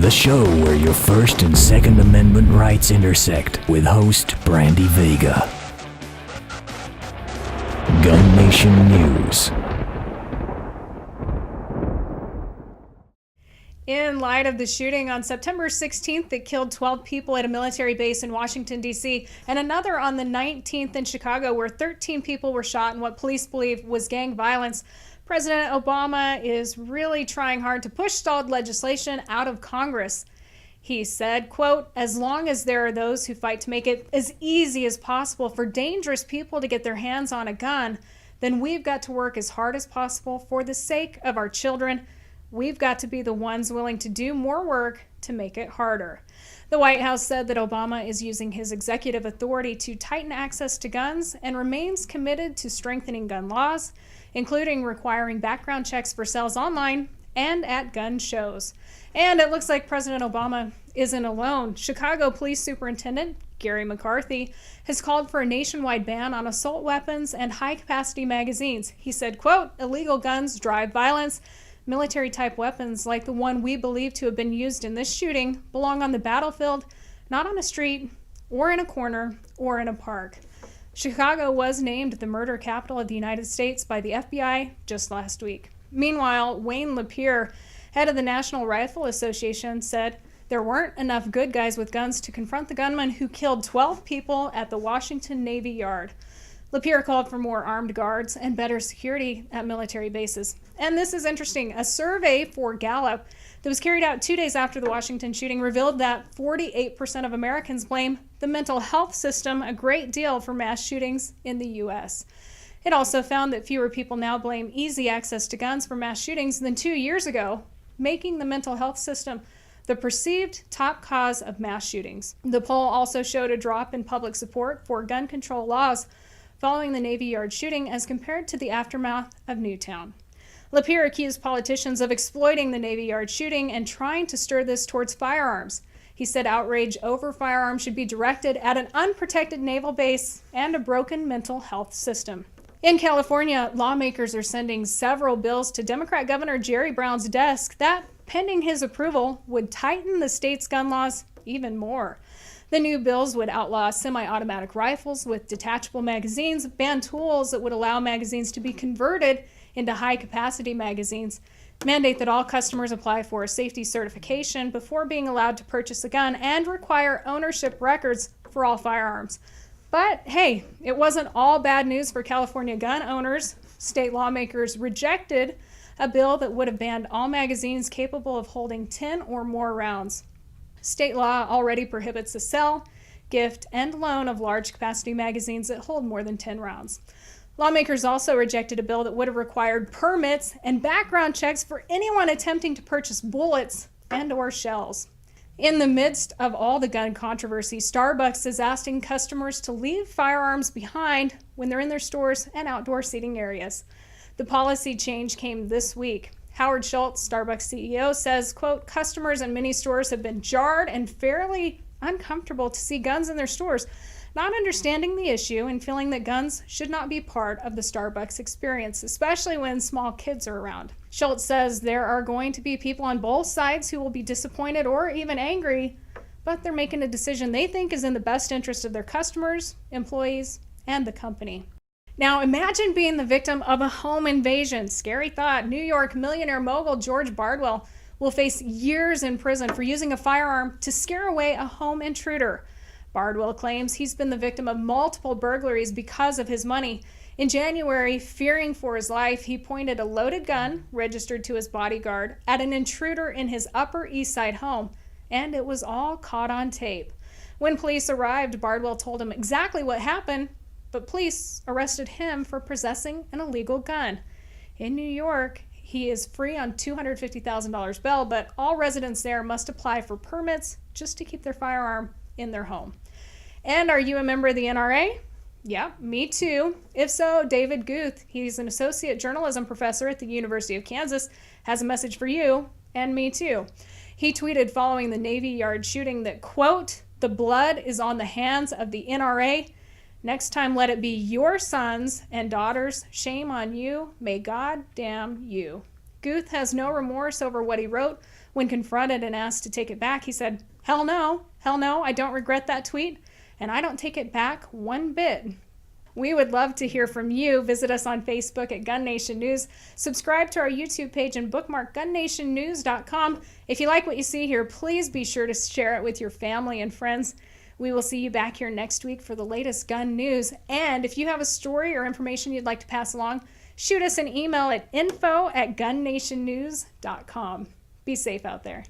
the show where your First and Second Amendment rights intersect, with host Brandy Vega. Gun Nation News. In light of the shooting on September 16th that killed 12 people at a military base in Washington, D.C., and another on the 19th in Chicago where 13 people were shot in what police believe was gang violence, President Obama is really trying hard to push stalled legislation out of Congress. He said, quote, "As long as there are those who fight to make it as easy as possible for dangerous people to get their hands on a gun, then we've got to work as hard as possible for the sake of our children. We've got to be the ones willing to do more work to make it harder." The White House said that Obama is using his executive authority to tighten access to guns and remains committed to strengthening gun laws, including requiring background checks for sales online and at gun shows. And it looks like President Obama isn't alone. Chicago Police Superintendent Gary McCarthy has called for a nationwide ban on assault weapons and high-capacity magazines. He said, quote, "Illegal guns drive violence. Military-type weapons like the one we believe to have been used in this shooting belong on the battlefield, not on a street or in a corner or in a park." Chicago was named the murder capital of the United States by the FBI just last week. Meanwhile, Wayne Lapierre, head of the National Rifle Association, said there weren't enough good guys with guns to confront the gunman who killed 12 people at the Washington Navy Yard. Lapierre called for more armed guards and better security at military bases. And this is interesting. A survey for Gallup that was carried out 2 days after the Washington shooting revealed that 48% of Americans blame the mental health system a great deal for mass shootings in the U.S. It also found that fewer people now blame easy access to guns for mass shootings than 2 years ago, making the mental health system the perceived top cause of mass shootings. The poll also showed a drop in public support for gun control laws following the Navy Yard shooting as compared to the aftermath of Newtown. Lapierre accused politicians of exploiting the Navy Yard shooting and trying to stir this towards firearms. He said outrage over firearms should be directed at an unprotected naval base and a broken mental health system. In California, lawmakers are sending several bills to Democrat Governor Jerry Brown's desk that, pending his approval, would tighten the state's gun laws even more. The new bills would outlaw semi-automatic rifles with detachable magazines, ban tools that would allow magazines to be converted into high-capacity magazines, mandate that all customers apply for a safety certification before being allowed to purchase a gun, and require ownership records for all firearms. But hey, it wasn't all bad news for California gun owners. State lawmakers rejected a bill that would have banned all magazines capable of holding 10 or more rounds. State law already prohibits the sale, gift, and loan of large capacity magazines that hold more than 10 rounds. Lawmakers also rejected a bill that would have required permits and background checks for anyone attempting to purchase bullets and/or shells. In the midst of all the gun controversy, Starbucks is asking customers to leave firearms behind when they're in their stores and outdoor seating areas. The policy change came this week. Howard Schultz, Starbucks CEO, says, quote, "Customers in many stores have been jarred and fairly uncomfortable to see guns in their stores, not understanding the issue and feeling that guns should not be part of the Starbucks experience, especially when small kids are around." Schultz says there are going to be people on both sides who will be disappointed or even angry, but they're making a decision they think is in the best interest of their customers, employees, and the company. Now imagine being the victim of a home invasion. Scary thought. New York millionaire mogul George Bardwell will face years in prison for using a firearm to scare away a home intruder. Bardwell claims he's been the victim of multiple burglaries because of his money. In January, fearing for his life, he pointed a loaded gun, registered to his bodyguard, at an intruder in his Upper East Side home, and it was all caught on tape. When police arrived, Bardwell told him exactly what happened, but police arrested him for possessing an illegal gun. In New York, he is free on $250,000 bail, but all residents there must apply for permits just to keep their firearm in their home. And are you a member of the NRA? Yeah, me too. If so, David Guth, he's an associate journalism professor at the University of Kansas, has a message for you and me too. He tweeted following the Navy Yard shooting that, quote, "The blood is on the hands of the NRA. Next time, let it be your sons and daughters. Shame on you. May God damn you." Guth has no remorse over what he wrote. When confronted and asked to take it back, he said, hell no, I don't regret that tweet, and I don't take it back one bit. We would love to hear from you. Visit us on Facebook at Gun Nation News. Subscribe to our YouTube page and bookmark gunnationnews.com. If you like what you see here, please be sure to share it with your family and friends. We will see you back here next week for the latest gun news. And if you have a story or information you'd like to pass along, shoot us an email at info@gunnationnews.com. Be safe out there.